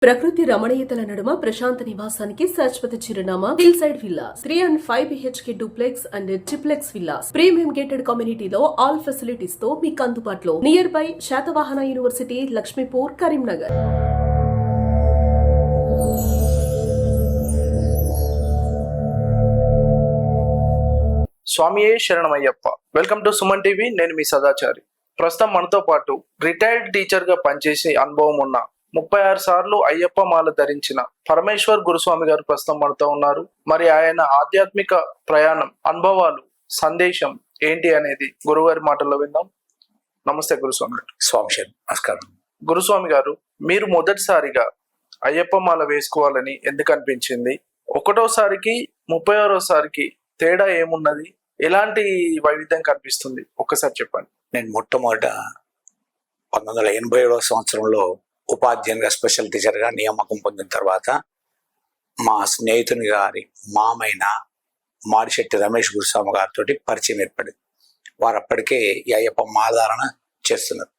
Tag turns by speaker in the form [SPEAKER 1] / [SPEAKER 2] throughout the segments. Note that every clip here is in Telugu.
[SPEAKER 1] ప్రకృతి రమణీయతల నడుమ ప్రశాంత నివాసానికి శాశ్వత చిరునామా hill side villas 3 and 5 BHK duplex and triplex villas premium gated కమ్యూనిటీలో ఆల్ ఫెసిలిటీస్ తో మీకు అందుబాటులో near by Satavahana university Lakshmipur Karimnagar.
[SPEAKER 2] స్వామియే శరణమయ్యప్ప. Welcome to Suman TV. నేను మీ సదాచారి. ప్రస్తుతం మనతో పాటు రిటైర్డ్ టీచర్ గా పనిచేసే అనుభవం ఉన్న 36 సార్లు అయ్యప్ప మాల ధరించిన పరమేశ్వర్ గురుస్వామి గారు ప్రస్తుతం మనతో ఉన్నారు. మరి ఆయన ఆధ్యాత్మిక ప్రయాణం, అనుభవాలు, సందేశం ఏంటి అనేది గురుగారి మాటల్లో విందాం. నమస్తే గురుస్వామి గారు.
[SPEAKER 3] స్వామి నమస్కారం.
[SPEAKER 2] గురుస్వామి గారు, మీరు మొదటిసారిగా అయ్యప్ప మాల వేసుకోవాలని ఎందుకు అనిపించింది? 1వసారికి 36వసారికి తేడా ఏమున్నది? ఎలాంటి వైవిధ్యం కనిపిస్తుంది? ఒక్కసారి చెప్పండి.
[SPEAKER 3] నేను మొట్టమొదట 1987వ సంవత్సరంలో ఉపాధ్యాయునిగా స్పెషల్ టీచర్గా నియామకం పొందిన తర్వాత మా స్నేహితుని గారి మామైన మాడిశెట్టి రమేష్ గురుస్వామి గారితో పరిచయం ఏర్పడింది. వారు అప్పటికే ఈ అయ్యప్ప మాలధారణ చేస్తున్నారు.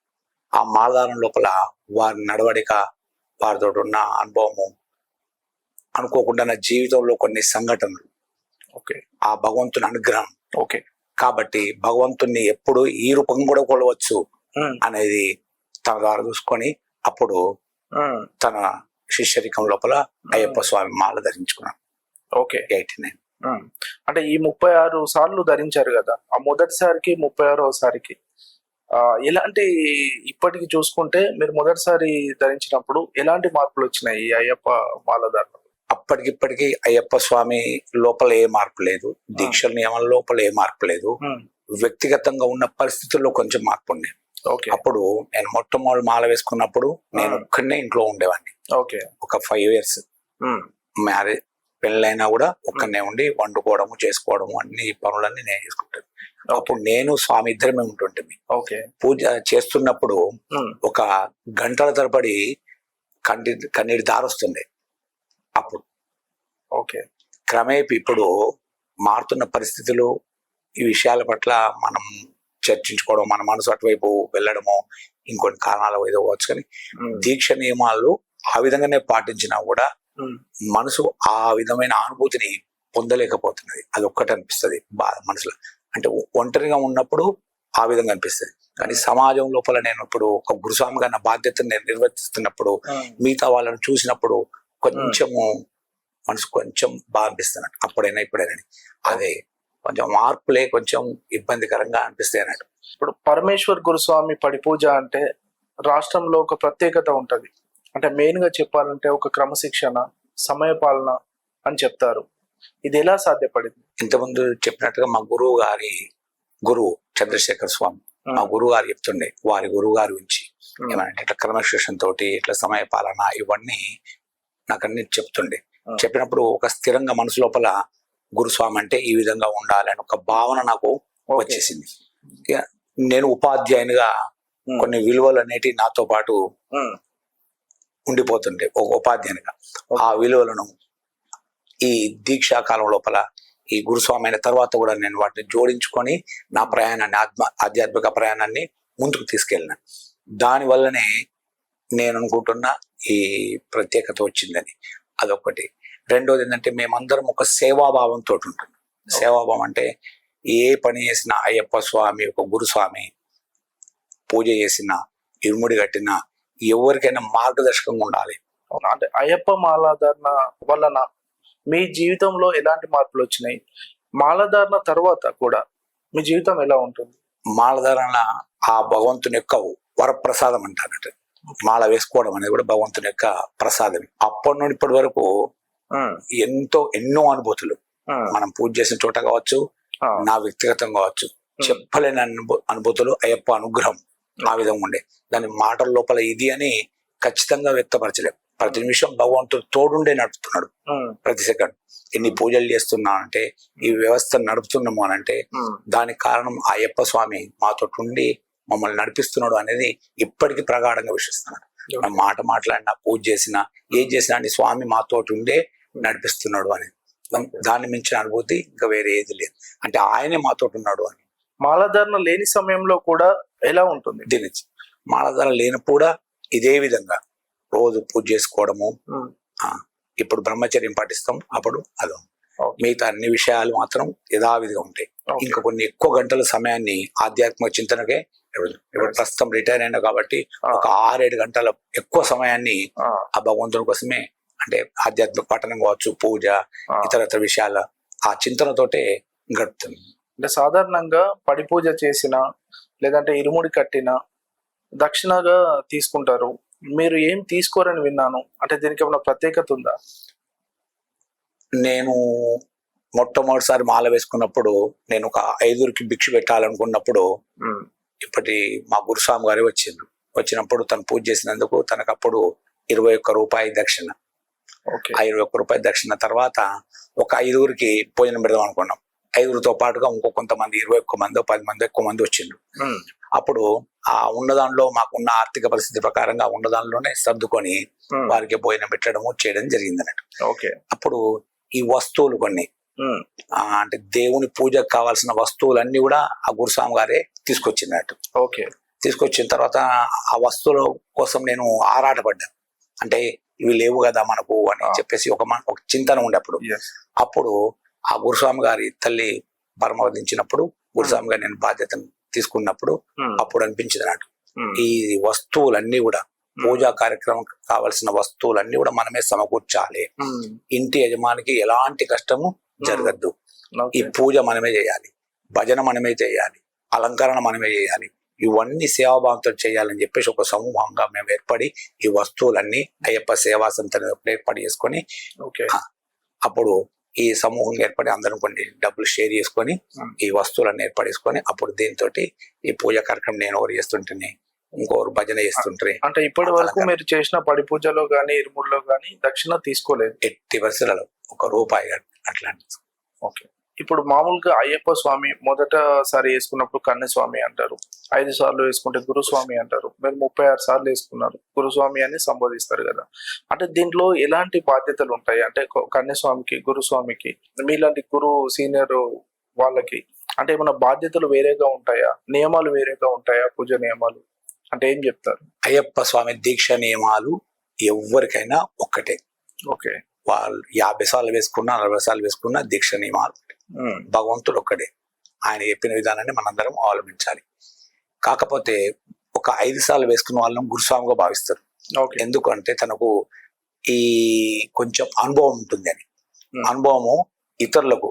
[SPEAKER 3] ఆ మాలధారణ లోపల వారి నడవడిక, వారితో ఉన్న అనుభవము, అనుకోకుండా నా జీవితంలో కొన్ని సంఘటనలు, ఆ భగవంతుని అనుగ్రహం, కాబట్టి భగవంతుని ఎప్పుడు ఈ రూపం కూడా కొలవచ్చు అనేది తన ద్వారా చూసుకొని అప్పుడు తన శిష్యరికం లోపల అయ్యప్ప స్వామి మాల ధరించుకున్నాను. 89.
[SPEAKER 2] అంటే ఈ 36 సార్లు ధరించారు కదా, ఆ మొదటిసారికి 36వసారికి ఎలాంటి, ఇప్పటికి చూసుకుంటే మీరు మొదటిసారి ధరించినప్పుడు ఎలాంటి మార్పులు వచ్చినాయి ఈ అయ్యప్ప మాల ధరణ?
[SPEAKER 3] అప్పటికిప్పటికి అయ్యప్ప స్వామి లోపల ఏ మార్పు లేదు, దీక్షల నియమాల లోపల ఏ మార్పు లేదు, వ్యక్తిగతంగా ఉన్న పరిస్థితుల్లో కొంచెం మార్పు ఉండేది. అప్పుడు నేను మొట్టమొదటి మాల వేసుకున్నప్పుడు నేను ఒక్కడనే ఇంట్లో ఉండేవాడిని. ఒక 5 years మ్యారేజ్, పెళ్ళైనా కూడా ఒక్కడనే ఉండి వండుకోవడము, చేసుకోవడము, అన్ని పనులన్నీ నేను చేసుకుంటాను. అప్పుడు నేను స్వామి ఇద్దరమే ఉంటుంటే పూజ చేస్తున్నప్పుడు ఒక గంటల తరబడి కన్నీటి దారొస్తుంది. అప్పుడు క్రమేపీ ఇప్పుడు మారుతున్న పరిస్థితులు, ఈ విషయాల పట్ల మనం చర్చించుకోవడం, మన మనసు అటువైపు వెళ్ళడము, ఇంకొన్ని కారణాలు ఏదో కావచ్చు, కానీ దీక్ష నియమాలు ఆ విధంగానే పాటించినా కూడా మనసు ఆ విధమైన అనుభూతిని పొందలేకపోతున్నది. అది ఒక్కటి అనిపిస్తుంది బాధ మనసులో. అంటే ఒంటరిగా ఉన్నప్పుడు ఆ విధంగా అనిపిస్తుంది, కానీ సమాజం లోపల నేను ఇప్పుడు ఒక గురుస్వామిగా నా బాధ్యతను నేను నిర్వర్తిస్తున్నప్పుడు, మిగతా వాళ్ళని చూసినప్పుడు కొంచెము మనసు కొంచెం బాగా అనిపిస్తున్నట్టు. అప్పుడైనా ఇప్పుడైనా అదే కొంచెం మార్పులే కొంచెం ఇబ్బందికరంగా అనిపిస్తాయి అన్నట్టు.
[SPEAKER 2] ఇప్పుడు పరమేశ్వర్ గురుస్వామి పడి పూజ అంటే రాష్ట్రంలో ఒక ప్రత్యేకత ఉంటది. అంటే మెయిన్ గా చెప్పాలంటే ఒక క్రమశిక్షణ, సమయపాలన అని చెప్తారు. ఇది ఎలా సాధ్యపడింది?
[SPEAKER 3] ఇంతకుముందు చెప్పినట్టుగా మా గురువు చంద్రశేఖర్ స్వామి, మా గురువు గారు చెప్తుండే, వారి గురువు గారి గురించి ఏమంటే ఇట్లా క్రమశిక్షణ తోటి, ఇట్లా సమయపాలన, ఇవన్నీ నాకు అన్ని చెప్తుండే. చెప్పినప్పుడు ఒక స్థిరంగా మనసు లోపల గురుస్వామి అంటే ఈ విధంగా ఉండాలని ఒక భావన నాకు వచ్చేసింది. నేను ఉపాధ్యాయునిగా కొన్ని విలువలు అనేటివి నాతో పాటు ఉండిపోతుండే ఒక ఉపాధ్యాయునిగా. ఆ విలువలను ఈ దీక్షా కాలం లోపల, ఈ గురుస్వామి అయిన తర్వాత కూడా నేను వాటిని జోడించుకొని నా ప్రయాణాన్ని, ఆధ్యాత్మిక ప్రయాణాన్ని ముందుకు తీసుకెళ్ళిన. దానివల్లనే నేను అనుకుంటున్న ఈ ప్రత్యేకత వచ్చిందని. అదొకటి. రెండోది ఏంటంటే మేమందరం ఒక సేవాభావంతో ఉంటున్నాం. సేవాభావం అంటే ఏ పని చేసినా అయ్యప్ప స్వామి, ఒక గురుస్వామి పూజ చేసినా, ఇరుముడి కట్టినా ఎవరికైనా మార్గదర్శకంగా ఉండాలి.
[SPEAKER 2] అంటే అయ్యప్ప మాలాధారణ వలన మీ జీవితంలో ఎలాంటి మార్పులు వచ్చినాయి? మాలధారణ తర్వాత కూడా మీ జీవితం ఎలా ఉంటుంది?
[SPEAKER 3] మాలధారణ ఆ భగవంతుని యొక్క వరప్రసాదం అంటారట. మాల వేసుకోవడం అనేది కూడా భగవంతుని యొక్క ప్రసాదం. అప్పటి నుండి ఇప్పటి వరకు ఎన్నో అనుభూతులు, మనం పూజ చేసిన చోట కావచ్చు, నా వ్యక్తిగతం కావచ్చు, చెప్పలేని అనుభూతులు, అయ్యప్ప అనుగ్రహం ఆ విధంగా ఉండే. దాని మాటల లోపల ఇది అని ఖచ్చితంగా వ్యక్తపరచలేం. ప్రతి నిమిషం భగవంతుడు తోడుండే నడుపుతున్నాడు. ప్రతి సెకండ్ ఎన్ని పూజలు చేస్తున్నా అంటే, ఈ వ్యవస్థను నడుపుతున్నాము అని అంటే దానికి కారణం అయ్యప్ప స్వామి మాతో ఉండి మమ్మల్ని నడిపిస్తున్నాడు అనేది ఇప్పటికీ ప్రగాఢంగా విశ్వసిస్తున్నాడు. మాట మాట్లాడినా, పూజ చేసినా, ఏం చేసినా అని స్వామి మాతో ఉండే నడిపిస్తున్నాడు అని. దాన్ని మించిన అనుభూతి ఇంకా వేరే ఏది లేదు. అంటే ఆయనే మాతో ఉన్నాడు అని.
[SPEAKER 2] మాలధారణ లేని సమయంలో కూడా ఎలా ఉంటుంది?
[SPEAKER 3] దీని మాలధారణ లేనప్పుడు కూడా ఇదే విధంగా రోజు పూజ చేసుకోవడము.
[SPEAKER 2] ఉమ్,
[SPEAKER 3] ఇప్పుడు బ్రహ్మచర్యం పాటిస్తాం, అప్పుడు అది
[SPEAKER 2] ఓకే.
[SPEAKER 3] మిగతా అన్ని విషయాలు మాత్రం యథావిధిగా ఉంటాయి.
[SPEAKER 2] ఓకే.
[SPEAKER 3] ఇంకా కొన్ని ఎక్కువ గంటల సమయాన్ని ఆధ్యాత్మిక చింతనకే ఇప్పుడు ప్రస్తుతం రిటైర్ అయినా కాబట్టి ఒక 6-7 గంటల ఎక్కువ సమయాన్ని ఆ భగవంతుని కోసమే, అంటే ఆధ్యాత్మిక పఠనం కావచ్చు, పూజ, ఇతర విషయాల ఆ చింతనతోటే గడుపుతుంది.
[SPEAKER 2] అంటే సాధారణంగా పడి పూజ చేసిన లేదంటే ఇరుముడి కట్టిన దక్షిణగా తీసుకుంటారు. మీరు ఏం తీసుకోరని విన్నాను. అంటే దీనికి ఏమైనా ప్రత్యేకత ఉందా?
[SPEAKER 3] నేను మొట్టమొదటిసారి మాల వేసుకున్నప్పుడు, నేను ఒక 5గురికి భిక్ష పెట్టాలనుకున్నప్పుడు ఇప్పటి మా గురుస్వామి గారే వచ్చినప్పుడు తను పూజ చేసినందుకు తనకు అప్పుడు 21 రూపాయి దక్షిణ.
[SPEAKER 2] ఓకే.
[SPEAKER 3] ఆ 21 రూపాయి దక్షిణ తర్వాత ఒక 5గురికి భోజనం పెడదాం అనుకున్నాం. 5గురితో పాటుగా ఇంకో కొంతమంది 21 మంది 10 మంది ఎక్కువ మంది వచ్చిండ్రు. అప్పుడు ఆ ఉన్నదానిలో మాకున్న ఆర్థిక పరిస్థితి ప్రకారంగా ఉన్నదానిలోనే సర్దుకొని వారికి భోజనం పెట్టడము చేయడం జరిగింది అన్నట్టు.
[SPEAKER 2] ఓకే.
[SPEAKER 3] అప్పుడు ఈ వస్తువులు కొన్ని అంటే దేవుని పూజకు కావాల్సిన వస్తువులన్నీ కూడా ఆ గురుస్వామి గారే తీసుకొచ్చినట్టు.
[SPEAKER 2] ఓకే.
[SPEAKER 3] తీసుకొచ్చిన తర్వాత ఆ వస్తువుల కోసం నేను ఆరాటపడ్డాను. అంటే ఇవి లేవు కదా మనకు అని చెప్పేసి ఒక చింతన ఉండే అప్పుడు ఆ గురుస్వామి గారి తల్లి పరమవదించినప్పుడు గురుస్వామి గారు నేను బాధ్యతను తీసుకున్నప్పుడు అప్పుడు అనిపించింది అన్నట్టు, ఈ వస్తువులన్నీ కూడా పూజా కార్యక్రమం కావాల్సిన వస్తువులన్నీ కూడా మనమే సమకూర్చాలి. ఇంటి యజమానికి ఎలాంటి కష్టము జరగద్దు. ఈ పూజ మనమే చేయాలి, భజన మనమే చేయాలి, అలంకరణ మనమే చేయాలి. ఇవన్నీ సేవాభావంతో చేయాలని చెప్పేసి ఒక సమూహంగా మేము ఏర్పడి ఈ వస్తువులన్నీ అయ్యప్ప సేవా సంస్థను ఏర్పాటు చేసుకొని, అప్పుడు ఈ సమూహం ఏర్పడి అందరం కొన్ని డబ్బులు షేర్ చేసుకొని ఈ వస్తువులన్నీ ఏర్పాటు చేసుకొని అప్పుడు దీంతో ఈ పూజ కార్యక్రమం నేను ఎవరు చేస్తుంటే ఇంకోరు భజన చేస్తుంటారు.
[SPEAKER 2] అంటే ఇప్పటి వరకు మీరు చేసిన పడి పూజలో గానీ ఇరుముడిలో గానీ దక్షిణ తీసుకోలేదు?
[SPEAKER 3] ఎట్టి పరిస్థితులలో ₹1 అట్లాంటి.
[SPEAKER 2] ఓకే. ఇప్పుడు మామూలుగా అయ్యప్ప స్వామి మొదటసారి వేసుకున్నప్పుడు కన్యస్వామి అంటారు, 5 సార్లు వేసుకుంటే గురుస్వామి అంటారు. మీరు 36 సార్లు వేసుకున్నారు, గురుస్వామి అని సంబోధిస్తారు కదా. అంటే దీంట్లో ఎలాంటి బాధ్యతలు ఉంటాయి? అంటే కన్యస్వామికి, గురుస్వామికి, మీలాంటి గురు సీనియర్ వాళ్ళకి అంటే ఏమైనా బాధ్యతలు వేరేగా ఉంటాయా? నియమాలు వేరేగా ఉంటాయా? పూజ నియమాలు అంటే ఏం చెప్తారు?
[SPEAKER 3] అయ్యప్ప స్వామి దీక్ష నియమాలు ఎవరికైనా ఒక్కటే.
[SPEAKER 2] ఓకే.
[SPEAKER 3] వాళ్ళు 50 సార్లు వేసుకున్నా 40 సార్లు వేసుకున్నా దీక్ష నియమాలు భగవంతుడు ఒక్కడే. ఆయన చెప్పిన విధానాన్ని మనందరం అవలంబించాలి. కాకపోతే ఒక 5 సార్లు వేసుకున్న వాళ్ళని గురుస్వామిగా భావిస్తారు. ఎందుకంటే తనకు ఈ కొంచెం అనుభవం ఉంటుంది అని. అనుభవము ఇతరులకు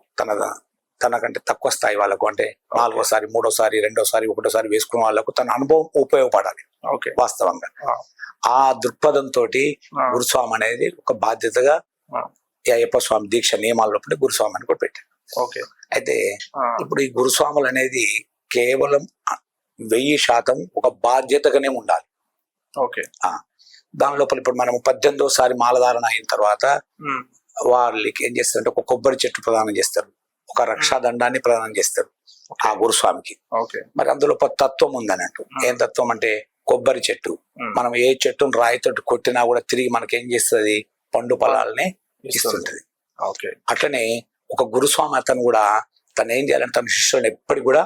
[SPEAKER 3] తనకంటే తక్కువ స్థాయి వాళ్ళకు, అంటే 4వసారి 3వసారి 2వసారి 1వసారి వేసుకున్న వాళ్ళకు తన అనుభవం ఉపయోగపడాలి. వాస్తవంగా ఆ దృక్పథంతో గురుస్వామి అనేది ఒక బాధ్యతగా అయ్యప్ప స్వామి దీక్ష నియమాల లోపల గురుస్వామి అని కూడా పెట్టారు. అయితే ఇప్పుడు ఈ గురుస్వాములు అనేది కేవలం 1000% ఒక బాధ్యతగానే ఉండాలి. దాని లోపల ఇప్పుడు మనం 18వసారి మాలధారణ అయిన తర్వాత వాళ్ళకి ఏం చేస్తారంటే ఒక కొబ్బరి చెట్టు ప్రదానం చేస్తారు, ఒక రక్షాదండాన్ని ప్రదానం చేస్తారు ఆ గురుస్వామికి. మరి అందులో ఒక తత్వం ఉందన్నట్టు. ఏం తత్వం అంటే కొబ్బరి చెట్టు మనం ఏ చెట్టును రాయితో కొట్టినా కూడా తిరిగి మనకేం చేస్తుంది, పండు పొలాలని ఇస్తుంటది. అట్లనే ఒక గురుస్వామి అతను కూడా తను ఏం చేయాలంటే తన శిష్యులను ఎప్పటికి కూడా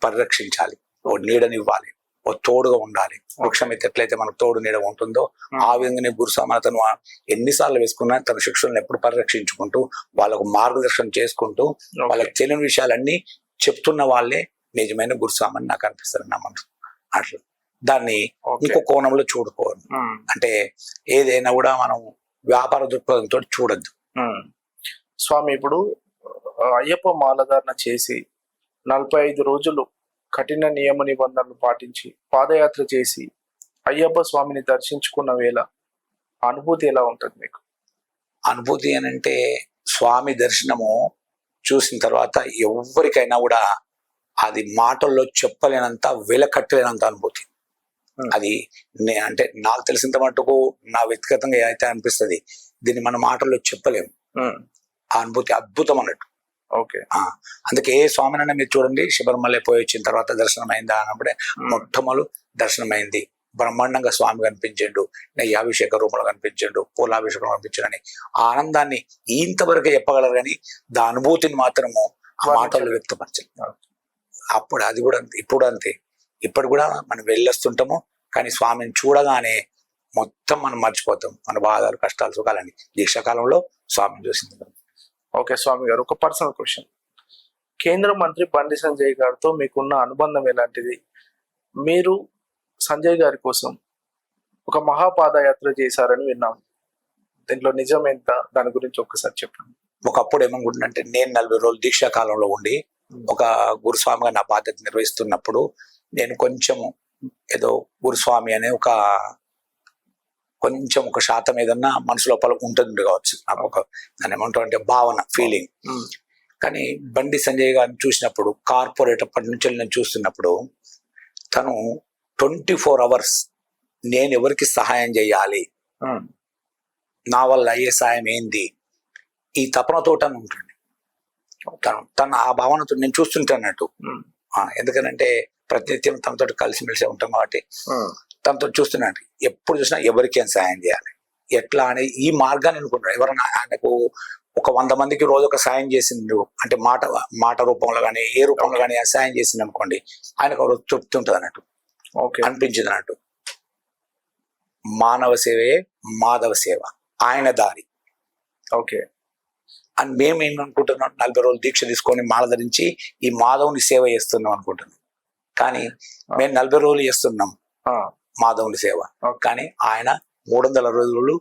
[SPEAKER 3] పరిరక్షించాలి, ఓ నీడనివ్వాలి, ఓ తోడుగా ఉండాలి. వృక్షం అయితే ఎట్లయితే మనకు తోడు నీడ ఉంటుందో ఆ విధంగానే గురుస్వామి అతను ఎన్నిసార్లు వేసుకున్నా తన శిష్యులను ఎప్పుడు పరిరక్షించుకుంటూ వాళ్ళకు మార్గదర్శనం చేసుకుంటూ వాళ్ళకి తెలియని విషయాలన్నీ చెప్తున్న వాళ్ళే నిజమైన గురుస్వామి అని నాకు అనిపిస్తారు నా మనసు. అట్లా దాన్ని ఇంకో కోణంలో చూడుకోవాలి. అంటే ఏదైనా కూడా మనం వ్యాపార దృక్పథంతో చూడద్దు.
[SPEAKER 2] స్వామి ఇప్పుడు అయ్యప్ప మాలధారణ చేసి 45 రోజులు కఠిన నియమ నిబంధనలు పాటించి పాదయాత్ర చేసి అయ్యప్ప స్వామిని దర్శించుకున్న వేళ అనుభూతి ఎలా ఉంటుంది మీకు?
[SPEAKER 3] అనుభూతి అని అంటే స్వామి దర్శనము చూసిన తర్వాత ఎవరికైనా కూడా అది మాటల్లో చెప్పలేనంత వెలకట్టలేనంత అనుభూతి. అది అంటే నాకు తెలిసినంత మటుకు నా వ్యక్తిగతంగా అయితే అనిపిస్తుంది, దీన్ని మన మాటల్లో చెప్పలేము. ఆ అనుభూతి అద్భుతం అన్నట్టు. అందుకే ఏ స్వామినైనా మీరు చూడండి, శబరిమల పోయి వచ్చిన తర్వాత దర్శనం అయిందా అన్నప్పుడే మొట్టమొదలు దర్శనమైంది, బ్రహ్మాండంగా స్వామి కనిపించిండు, నెయ్యాభిషేక రూపంలో కనిపించిండు, పూలాభిషేకం కనిపించడని ఆనందాన్ని ఇంతవరకే చెప్పగలరు కానీ దా అనుభూతిని మాత్రము ఆ మాటల్లో వ్యక్తపరచాలి. అప్పుడు అది కూడా ఇప్పుడు అంతే. ఇప్పుడు కూడా మనం వెళ్ళొస్తుంటాము, కానీ స్వామిని చూడగానే మొత్తం మనం మర్చిపోతాం, మన బాధలు కష్టాలు సుఖాలని. దీక్షాకాలంలో స్వామిని చూసింది.
[SPEAKER 2] ఓకే స్వామి గారు, ఒక పర్సనల్ క్వశ్చన్. కేంద్ర మంత్రి బండి సంజయ్ గారితో మీకున్న అనుబంధం ఎలాంటిది? మీరు సంజయ్ గారి కోసం ఒక మహాపాదయాత్ర చేశారని విన్నాం. దీంట్లో నిజం ఎంత? దాని గురించి ఒక్కసారి చెప్పండి.
[SPEAKER 3] ఒకప్పుడు ఏమనుకుంటున్నంటే, నేను 40 రోజులు దీక్షాకాలంలో ఉండి ఒక గురుస్వామిగా నా బాధ్యత నిర్వహిస్తున్నప్పుడు నేను కొంచెం ఏదో గురుస్వామి అనే కొంచెం ఒక శాతం ఏదన్నా మనసు లోపల ఉంటుంది కావచ్చు, నాకు ఒక దాని ఏమంటాం అంటే భావన, ఫీలింగ్. కానీ బండి సంజయ్ గారిని చూసినప్పుడు, కార్పొరేట్ అప్పటి నుంచి నేను చూస్తున్నప్పుడు, తను 24 hours నేను ఎవరికి సహాయం చేయాలి, నా వల్ల అయ్యే సాయం ఏంది, ఈ తపనతో ఉంటుంది. తను ఆ భావనతో నేను చూస్తుంటానట్టు. ఎందుకనంటే ప్రతినిత్యం తనతో కలిసిమెలిసి ఉంటాం కాబట్టి తనతో చూస్తున్నాను. ఎప్పుడు చూసినా ఎవరికి ఏం సాయం చేయాలి, ఎట్లా అనే ఈ మార్గాన్ని అనుకుంటాడు. ఎవరైనా ఆయనకు ఒక 100 మందికి రోజు ఒక సాయం చేసిండు అంటే మాట రూపంలో కానీ ఏ రూపంలో కానీ సాయం చేసింది అనుకోండి, ఆయనకు ఒక తృప్తి ఉంటుంది అన్నట్టు, అనిపించింది అన్నట్టు. మానవ సేవే మాధవ సేవ, ఆయన దారి.
[SPEAKER 2] ఓకే.
[SPEAKER 3] అని మేము ఏమనుకుంటున్నాం, 40 రోజులు దీక్ష తీసుకొని మాల ధరించి ఈ మాధవుని సేవ చేస్తున్నాం అనుకుంటున్నాం. కానీ మేము 40 రోజులు చేస్తున్నాం మాధవుని సేవ, కానీ ఆయన 300 రోజులు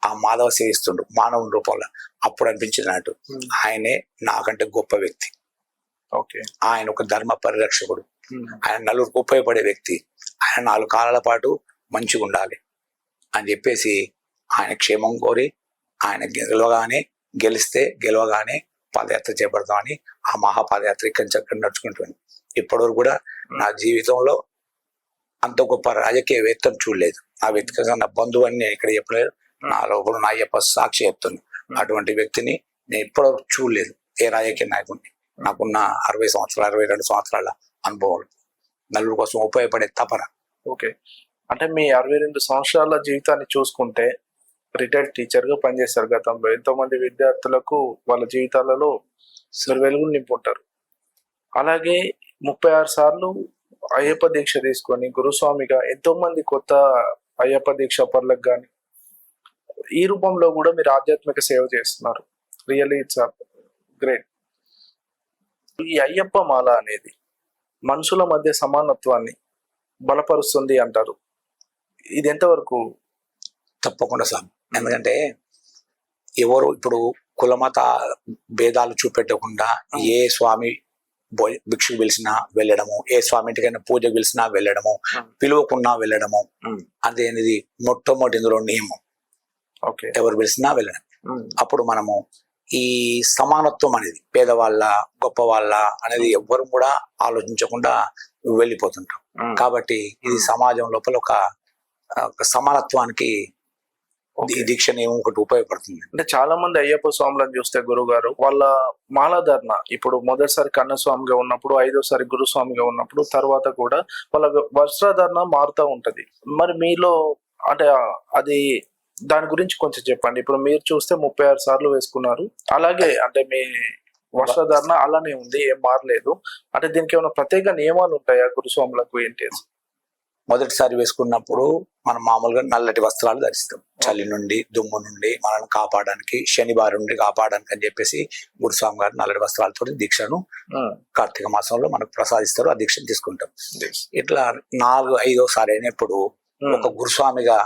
[SPEAKER 3] ఆ మాధవ సేవిస్తుండు మానవుని రూపంలో. అప్పుడు అనిపించినట్టు ఆయనే నాకంటే గొప్ప వ్యక్తి.
[SPEAKER 2] ఓకే. ఆయన
[SPEAKER 3] ఒక ధర్మ పరిరక్షకుడు, ఆయన నలుగురికి ఉపయోగపడే వ్యక్తి, ఆయన 4 కాలాల పాటు మంచిగా ఉండాలి అని చెప్పేసి ఆయన క్షేమం కోరి, ఆయన గెలవగానే పాదయాత్ర చేపడతామని ఆ మహాపాదయాత్ర ఇక్కడి నుంచి అక్కడ నడుచుకుంటుంది. ఇప్పటివరకు కూడా నా జీవితంలో అంత గొప్ప రాజకీయవేత్తను చూడలేదు. నా వ్యక్తిగతంగా నా బంధువు అని నేను ఇక్కడ చెప్పలేదు, నా లోపల నా అయ్యప్ప సాక్షి చెప్తున్నాను. అటువంటి వ్యక్తిని నేను ఇప్పటివరకు చూడలేదు, ఏ రాజకీయ నాయకుడిని. నాకున్న 60 సంవత్సరాలు 62 సంవత్సరాల అనుభవం, నలుగురు కోసం ఉపయోగపడే తపన.
[SPEAKER 2] ఓకే. అంటే మీ 62 సంవత్సరాల జీవితాన్ని చూసుకుంటే రిటైర్డ్ టీచర్ గా పనిచేస్తారు. గతంలో ఎంతో మంది విద్యార్థులకు వాళ్ళ జీవితాలలో వెలుగులు నింపుంటారు. అలాగే 36 సార్లు అయ్యప్ప దీక్ష తీసుకొని గురుస్వామిగా ఎంతో మంది కొత్త అయ్యప్ప దీక్ష పరులకు కానీ ఈ రూపంలో కూడా మీరు ఆధ్యాత్మిక సేవ చేస్తున్నారు. Really it's great. ఈ అయ్యప్ప మాల అనేది మనుషుల మధ్య సమానత్వాన్ని బలపరుస్తుంది అంటారు. ఇది ఎంతవరకు?
[SPEAKER 3] తప్పకుండా సార్. ఎందుకంటే ఎవరు ఇప్పుడు కులమత భేదాలు చూపెట్టకుండా ఏ స్వామి భిక్షకు పిలిచినా వెళ్ళడము, ఏ స్వామి ఇంటికైనా పూజకు పిలిచినా వెళ్ళడము, పిలువకున్నా వెళ్ళడము అనేది మొట్టమొదటి ఇందులో నియమం. ఎవరు పిలిచినా వెళ్ళడం. అప్పుడు మనము ఈ సమానత్వం అనేది పేదవాళ్ళ గొప్ప వాళ్ళ అనేది ఎవ్వరు కూడా ఆలోచించకుండా వెళ్ళిపోతుంటాం. కాబట్టి ఇది సమాజం లోపల ఒక సమానత్వానికి ఈ దీక్ష నియమం ఒకటి ఉపయోగపడుతుంది.
[SPEAKER 2] అంటే చాలా మంది అయ్యప్ప స్వాములను చూస్తే గురువు గారు వాళ్ళ మాలాధారణ ఇప్పుడు మొదటిసారి కన్నస్వామిగా ఉన్నప్పుడు, 5వసారి గురుస్వామిగా ఉన్నప్పుడు, తర్వాత కూడా వాళ్ళ వస్త్రధారణ మారుతూ ఉంటది. మరి మీలో అంటే అది దాని గురించి కొంచెం చెప్పండి. ఇప్పుడు మీరు చూస్తే 36 సార్లు వేసుకున్నారు, అలాగే అంటే మీ వస్త్రధారణ అలానే ఉంది, ఏం మారలేదు. అంటే దీనికి ఏమైనా ప్రత్యేక నియమాలు ఉంటాయా గురుస్వాములకు ఏంటి?
[SPEAKER 3] మొదటిసారి వేసుకున్నప్పుడు మనం మామూలుగా నల్లటి వస్త్రాలు ధరిస్తాం, చలి నుండి దుమ్ము నుండి మనల్ని కాపాడడానికి, శని బారి నుండి కాపాడడానికి అని చెప్పేసి గురుస్వామి గారు నల్లటి వస్త్రాలతో దీక్షను కార్తీక మాసంలో మనకు ప్రసాదిస్తారు. ఆ దీక్షను తీసుకుంటాం. ఇట్లా 4-5వసారి అయినప్పుడు ఒక గురుస్వామిగా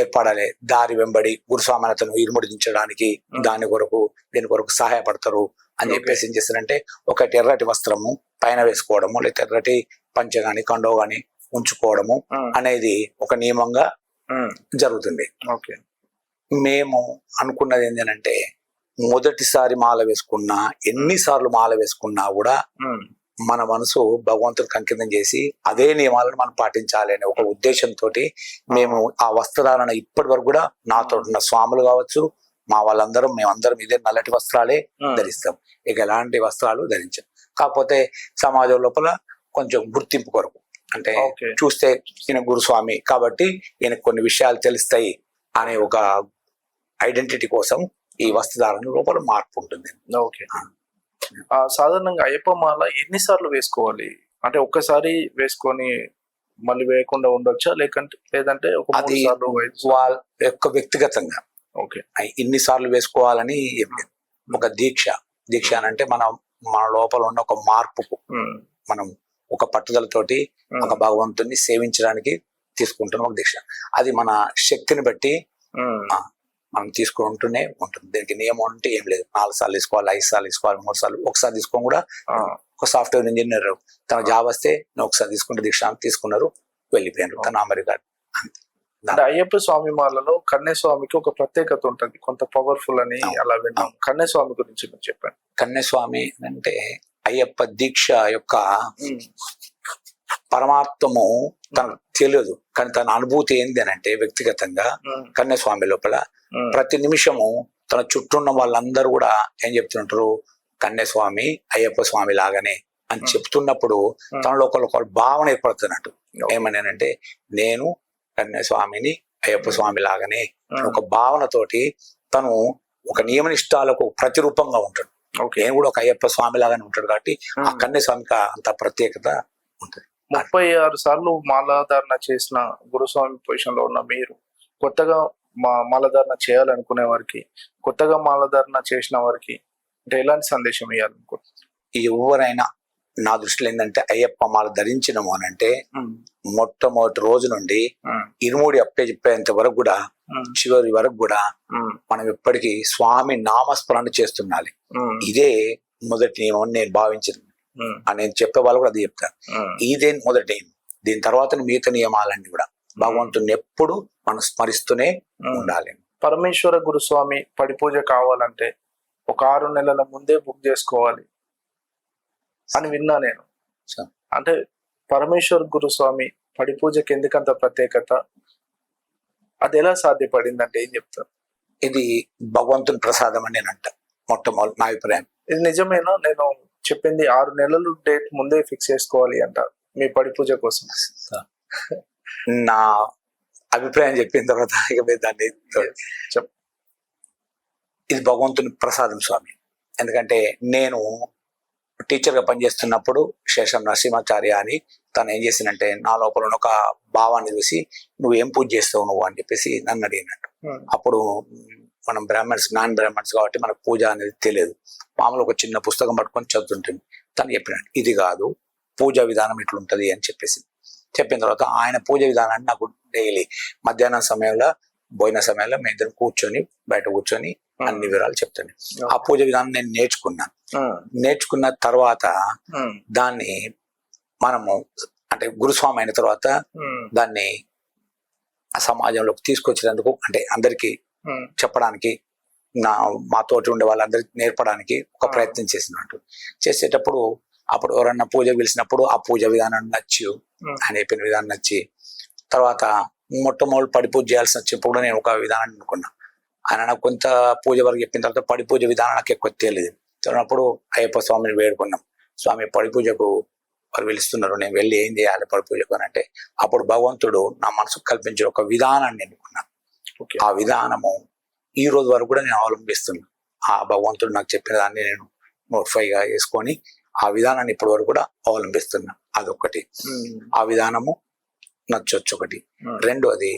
[SPEAKER 3] ఏర్పడాలి. దారి వెంబడి గురుస్వామి అతను ఇరుముడించడానికి దీని కొరకు సహాయపడతారు అని చెప్పేసి ఏం చేస్తారంటే, ఒకటి ఎర్రటి వస్త్రము పైన వేసుకోవడము, లేదా ఎర్రటి పంచె గాని కండో గాని ఉంచుకోవడము అనేది ఒక నియమంగా జరుగుతుంది. మేము అనుకున్నది ఏంటంటే, మొదటిసారి మాల వేసుకున్నా, ఎన్నిసార్లు మాల వేసుకున్నా కూడా మన మనసు భగవంతుడికి అంకితం చేసి అదే నియమాలను మనం పాటించాలి అనే ఒక ఉద్దేశంతో మేము ఆ వస్త్రధారణ ఇప్పటి వరకు కూడా నాతో ఉన్న స్వాములు కావచ్చు, మా వాళ్ళందరం మేమందరం ఇదే నల్లటి వస్త్రాలే ధరిస్తాం. ఇక ఎలాంటి వస్త్రాలు ధరించాం. కాకపోతే సమాజం లోపల కొంచెం గుర్తింపు కొరకు, అంటే చూస్తే ఈయన గురుస్వామి కాబట్టి ఈయనకు కొన్ని విషయాలు తెలుస్తాయి అనే ఒక ఐడెంటిటీ కోసం ఈ వస్త్రధారణ లోపల మార్పు ఉంటుంది.
[SPEAKER 2] సాధారణంగా అయ్యప్ప మాల ఎన్నిసార్లు వేసుకోవాలి? అంటే ఒక్కసారి వేసుకొని మళ్ళీ వేయకుండా ఉండొచ్చా లేదంటే ఒక 3
[SPEAKER 3] అది
[SPEAKER 2] సార్లు
[SPEAKER 3] వాళ్ళ యొక్క వ్యక్తిగతంగా
[SPEAKER 2] ఓకే.
[SPEAKER 3] ఇన్నిసార్లు వేసుకోవాలని ఏం లేదు. ఒక దీక్ష అని అంటే మన లోపల ఉన్న ఒక మార్పుకు మనం ఒక పట్టుదలతోటి ఒక భగవంతుని సేవించడానికి తీసుకుంటున్న ఒక దీక్ష. అది మన శక్తిని బట్టి మనం తీసుకుంటూనే ఉంటుంది. దీనికి నియమం అంటే ఏం లేదు. 4 సార్లు తీసుకోవాలి, 5 సార్లు తీసుకోవాలి, 3 సార్లు. ఒకసారి తీసుకోని కూడా ఒక సాఫ్ట్వేర్ ఇంజనీర్ తన జాబ్ వస్తే నేను ఒకసారి తీసుకుంటే దీక్ష తీసుకున్నారు, వెళ్ళిపోయారు తన అమెరికా.
[SPEAKER 2] అంటే అయ్యప్ప స్వామి మాలలో కన్యస్వామికి ఒక ప్రత్యేకత ఉంటుంది, కొంత పవర్ఫుల్ అని అలా విన్నాం. కన్యస్వామి గురించి మీరు చెప్పండి.
[SPEAKER 3] కన్యస్వామి అంటే అయ్యప్ప దీక్ష యొక్క పరమార్థము తనకు తెలియదు, కానీ తన అనుభూతి ఏంది అని అంటే వ్యక్తిగతంగా కన్యస్వామి లోపల ప్రతి నిమిషము తన చుట్టూ ఉన్న వాళ్ళందరూ కూడా ఏం చెప్తుంటారు, కన్యస్వామి అయ్యప్ప స్వామి లాగానే అని చెప్తున్నప్పుడు తనలో ఒక భావన ఏర్పడుతున్నట్టు. ఏమనంటే నేను కన్యస్వామిని అయ్యప్ప స్వామి లాగానే ఒక భావనతోటి తను ఒక నియమనిష్టాలకు ప్రతిరూపంగా ఉంటాడు. నేను కూడా ఒక అయ్యప్ప స్వామి లాగానే ఉంటాడు కాబట్టి ఆ కన్యస్వామికి అంత ప్రత్యేకత ఉంటుంది.
[SPEAKER 2] 36 సార్లు మాలాధారణ చేసిన గురుస్వామి పొజిషన్ లో ఉన్న మీరు కొత్తగా మాలాధారణ చేయాలనుకునే వారికి, కొత్తగా మాలాధారణ చేసిన వారికి అంటే ఎలాంటి సందేశం ఇవ్వాలనుకుంటున్నారు?
[SPEAKER 3] ఎవరైనా నా దృష్టిలో ఏంటంటే అయ్యప్ప మాల ధరించినము అని అంటే మొట్టమొదటి రోజు నుండి ఇరుముడి అప్పే చెప్పేంత వరకు కూడా చివరి వరకు కూడా మనం ఎప్పటికీ స్వామి నామస్మరణ చేస్తుండాలి. ఇదే మొదటి నియమం నేను భావించింది. నేను చెప్పే వాళ్ళు కూడా అది చెప్తారు. ఇదే మొదటి నియమం. దీని తర్వాత మిగతా నియమాలన్నీ కూడా భగవంతుని ఎప్పుడు మనం స్మరిస్తూనే ఉండాలి.
[SPEAKER 2] పరమేశ్వర గురుస్వామి పడి పూజ కావాలంటే ఒక 6 నెలల ముందే బుక్ చేసుకోవాలి అని విన్నా నేను. అంటే పరమేశ్వర గురుస్వామి పడి పూజకి ఎందుకంత ప్రత్యేకత, అది ఎలా సాధ్యపడిందంటే ఏం చెప్తారు?
[SPEAKER 3] ఇది భగవంతుని ప్రసాదం అని నేను అంట. మొట్టమొదటి నా అభిప్రాయం.
[SPEAKER 2] ఇది నిజమేనా? నేను చెప్పింది 6 నెలలు డేట్ ముందే ఫిక్స్ చేసుకోవాలి అంటారు మీ పడి పూజ కోసం.
[SPEAKER 3] నా అభిప్రాయం చెప్పిన తర్వాత ఇక దాన్ని ఇది భగవంతుని ప్రసాదం స్వామి. ఎందుకంటే నేను టీచర్ గా పనిచేస్తున్నప్పుడు శేషం నరసింహాచార్య అని తను ఏం చేసిందంటే నా లోపల ఒక భావాన్ని చూసి నువ్వు ఏం పూజ చేస్తావు నువ్వు అని చెప్పేసి నన్ను అడిగినట్టు. అప్పుడు మనం నాన్ బ్రాహ్మణ్స్ కాబట్టి మనకు పూజ అనేది తెలియదు. మామూలు ఒక చిన్న పుస్తకం పట్టుకొని చదువుతుంటుంది. తను చెప్పినట్టు ఇది కాదు, పూజా విధానం ఇట్లుంటది అని చెప్పేసి చెప్పిన తర్వాత ఆయన పూజ విధానాన్ని నాకు డైలీ మధ్యాహ్నం సమయంలో భోజన సమయంలో మేము ఇద్దరం కూర్చొని బయట కూర్చొని అన్ని వివరాలు చెప్తాను. ఆ పూజ విధానం నేను నేర్చుకున్న తర్వాత దాన్ని మనము అంటే గురుస్వామి అయిన తర్వాత దాన్ని సమాజంలోకి తీసుకొచ్చినందుకు అంటే అందరికి చెప్పడానికి మాతోటి ఉండే వాళ్ళందరికి నేర్పడానికి ఒక ప్రయత్నం చేసేటప్పుడు అప్పుడు ఎవరన్నా పూజ పిలిచినప్పుడు ఆ పూజ విధానం నచ్చి ఆయన చెప్పిన విధానం నచ్చి తర్వాత మొట్టమొదటి పడి పూజ చేయాల్సి వచ్చినప్పుడు నేను ఒక విధానాన్ని అనుకున్నా. ఆయన నాకు కొంత పూజ వరకు చెప్పిన తర్వాత పడి పూజ విధానం నాకు ఎక్కువ తెలియదు. తెలియనప్పుడు అయ్యప్ప స్వామిని వేడుకున్నాం. స్వామి పడి పూజకు వారు పిలుస్తున్నారు, నేను వెళ్ళి ఏం చేయాలి పడి పూజకు అని అంటే అప్పుడు భగవంతుడు నా మనసుకు కల్పించే ఒక విధానాన్ని ఎన్నుకున్నాను. ఆ విధానము ఈ రోజు వరకు కూడా నేను అవలంబిస్తున్నాను. ఆ భగవంతుడు నాకు చెప్పిన దాన్ని నేను నోటిఫైగా వేసుకొని ఆ విధానాన్ని ఇప్పటి వరకు కూడా అవలంబిస్తున్నా. అదొకటి. ఆ విధానము నచ్చొచ్చు ఒకటి. రెండోది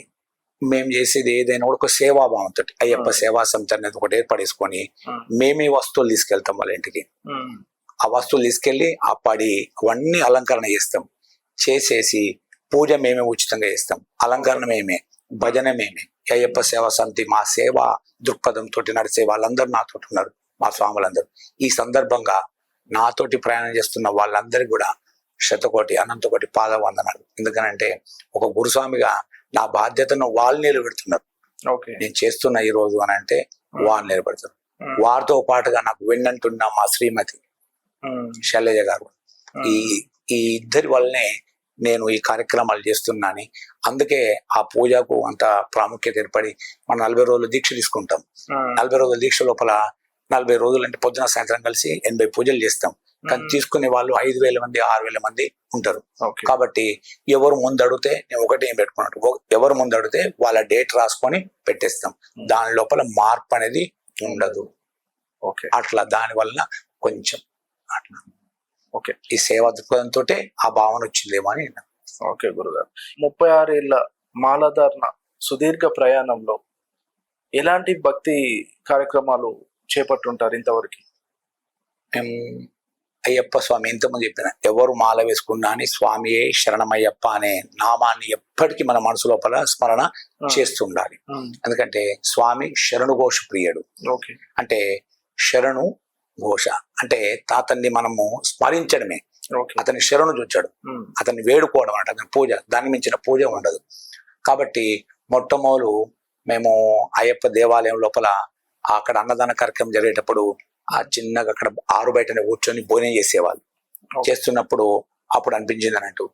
[SPEAKER 3] మేము చేసేది ఏదైనా కూడా ఒక సేవాభావంతో అయ్యప్ప సేవా సమితి అనేది ఒకటి ఏర్పడేసుకొని మేమే వస్తువులు తీసుకెళ్తాం వాళ్ళ ఇంటికి. ఆ వస్తువులు తీసుకెళ్లి ఆ పడి అవన్నీ అలంకరణ చేసేసి పూజ మేమే ఉచితంగా చేస్తాం, అలంకరణ మేమే, భజన మేమే. అయ్యప్ప సేవా సమితి మా సేవా దృక్పథంతో నడిచే వాళ్ళందరూ నాతో ఉన్నారు, మా స్వాములందరూ. ఈ సందర్భంగా నాతోటి ప్రయాణం చేస్తున్న వాళ్ళందరికీ కూడా శతకోటి అనంతకోటి పాదవందనాలు. ఎందుకనంటే ఒక గురుస్వామిగా నా బాధ్యతను వాళ్ళు నిలబెడుతున్నారు. నేను చేస్తున్న ఈ రోజు అని అంటే వాళ్ళు నిలబెడతారు. వారితో పాటుగా నాకు వెన్నంటున్న మా శ్రీమతి శైలజ గారు, ఈ ఇద్దరి వల్లనే నేను ఈ కార్యక్రమాలు చేస్తున్నాను. అందుకే ఆ పూజకు అంత ప్రాముఖ్యత ఏర్పడి మనం 40 రోజులు దీక్ష తీసుకుంటాం. 40 రోజుల దీక్ష లోపల 40 రోజులు అంటే పొద్దున సాయంత్రం కలిసి 80 పూజలు చేస్తాం. కానీ తీసుకునే వాళ్ళు 5,000 మంది 6,000 మంది ఉంటారు. కాబట్టి ఎవరు ముందు అడిగితే నేను ఒకటి ఏం పెట్టుకున్నట్టు, ఎవరు ముందు అడిగితే వాళ్ళ డేట్ రాసుకొని పెట్టేస్తాం. దాని లోపల మార్పు అనేది ఉండదు. అట్లా దాని వలన కొంచెం అట్లా ఈ సేవా దృక్పథంతో ఆ భావన వచ్చిందేమో అని
[SPEAKER 2] ఓకే గురుగారు, 36 ఏళ్ల మాలధారణ సుదీర్ఘ ప్రయాణంలో ఎలాంటి భక్తి కార్యక్రమాలు చేపట్టుంటారు ఇంతవరకు?
[SPEAKER 3] మేము అయ్యప్ప స్వామి ఇంతకుముందు చెప్పిన ఎవరు మాల వేసుకున్నా అని స్వామియే శరణమయ్యప్ప అనే నామాన్ని ఎప్పటికీ మన మనసు లోపల స్మరణ చేస్తుండాలి. ఎందుకంటే స్వామి శరణు ఘోష ప్రియుడు.
[SPEAKER 2] ఓకే,
[SPEAKER 3] అంటే శరణు ఘోష అంటే అతన్ని మనము స్మరించడమే,
[SPEAKER 2] ఓకే,
[SPEAKER 3] అతని శరణు చూచాడు, అతన్ని వేడుకోవడం అంటే అతని పూజ, దాన్ని మించిన పూజ ఉండదు. కాబట్టి మొట్టమొదలు మేము అయ్యప్ప దేవాలయం లోపల అక్కడ అన్నదాన కార్యక్రమం జరిగేటప్పుడు ఆ చిన్నగా అక్కడ ఆరు బయటనే కూర్చొని భోజనం చేసేవాళ్ళు. చేస్తున్నప్పుడు అప్పుడు అనిపించింది అన్నట్టు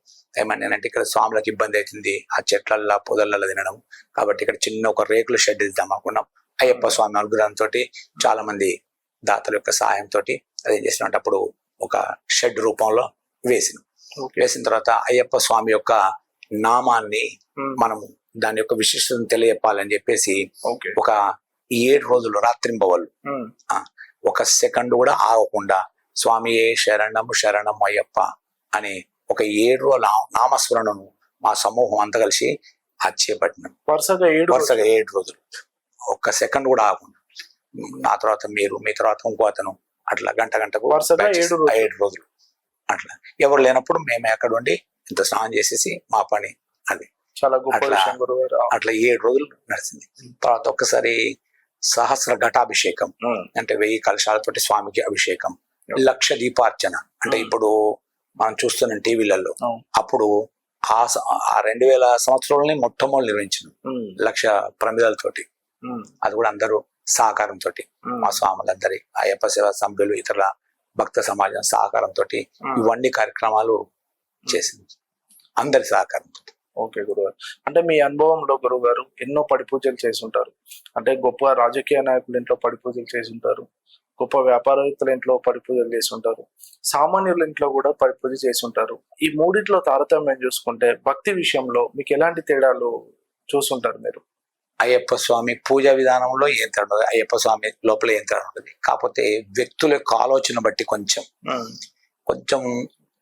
[SPEAKER 3] ఏమన్నానంటే ఇక్కడ స్వాములకు ఇబ్బంది అవుతుంది ఆ చెట్లల్లో పొదలల్లో తినడం, కాబట్టి ఇక్కడ చిన్న ఒక రేకుల షెడ్ ఇద్దాం అనుకున్నాం. అయ్యప్ప స్వామి అనుగ్రహంతో చాలా మంది దాతల యొక్క సహాయంతో అదేం చేసినట్టు అప్పుడు ఒక షెడ్ రూపంలో వేసినాం. వేసిన తర్వాత అయ్యప్ప స్వామి యొక్క నామాన్ని మనము దాని యొక్క విశిష్టతను తెలియజెప్పాలని చెప్పేసి ఒక 7 రోజులు రాత్రింబవళ్ళు ఒక సెకండ్ కూడా ఆగకుండా స్వామియే శరణము శరణం అయ్యప్ప అని ఒక 7 రోజుల నామస్మరణను మా సమూహం అంతా కలిసి చేపట్టినాం.
[SPEAKER 2] వరుసగా
[SPEAKER 3] 7 రోజులు ఒక్క సెకండ్ కూడా ఆగకుండా. నా తర్వాత మీరు, మీ తర్వాత ఇంకో అతను, అట్లా గంటకు
[SPEAKER 2] వరుసగా
[SPEAKER 3] 7 రోజులు అట్లా. ఎవరు లేనప్పుడు మేమే అక్కడ ఉండి ఇంత స్నానం చేసేసి మా పని అది.
[SPEAKER 2] చాలా గొప్ప విషయం గురుగారు.
[SPEAKER 3] అట్లా 7 రోజులు నడిచింది. తర్వాత ఒక్కసారి సహస్ర ఘటాభిషేకం అంటే 1000 కలశాలతోటి స్వామికి అభిషేకం, 1,00,000 దీపార్చన అంటే ఇప్పుడు మనం చూస్తున్నాం టీవీలలో. అప్పుడు ఆ 2000 సంవత్సరాలని మొట్టమొదటి నిర్వహించినాం 1,00,000 ప్రమిదలతోటి. అది కూడా అందరూ సహకారంతో, మా స్వాములందరి అయ్యప్ప సేవా సభ్యులు ఇతర భక్త సమాజం సహకారంతో ఇవన్నీ కార్యక్రమాలు చేసింది, అందరి సహకారంతో.
[SPEAKER 2] ఓకే గురుగారు, అంటే మీ అనుభవంలో గురుగారు ఎన్నో పడి పూజలు చేసి ఉంటారు. అంటే గొప్ప రాజకీయ నాయకుల ఇంట్లో పడి పూజలు చేసి ఉంటారు, గొప్ప వ్యాపారవేత్తల ఇంట్లో పడి పూజలు చేసి ఉంటారు, సామాన్యుల ఇంట్లో కూడా పడి పూజ చేసి ఉంటారు. ఈ మూడిట్లో తారతమ్యం చూసుకుంటే భక్తి విషయంలో మీకు ఎలాంటి తేడాలు చూస్తుంటారు మీరు?
[SPEAKER 3] అయ్యప్ప స్వామి పూజా విధానంలో ఏం తేడా ఉండదు, అయ్యప్ప స్వామి లోపల ఏం తేడా ఉంటుంది. కాకపోతే వ్యక్తుల యొక్క ఆలోచన బట్టి కొంచెం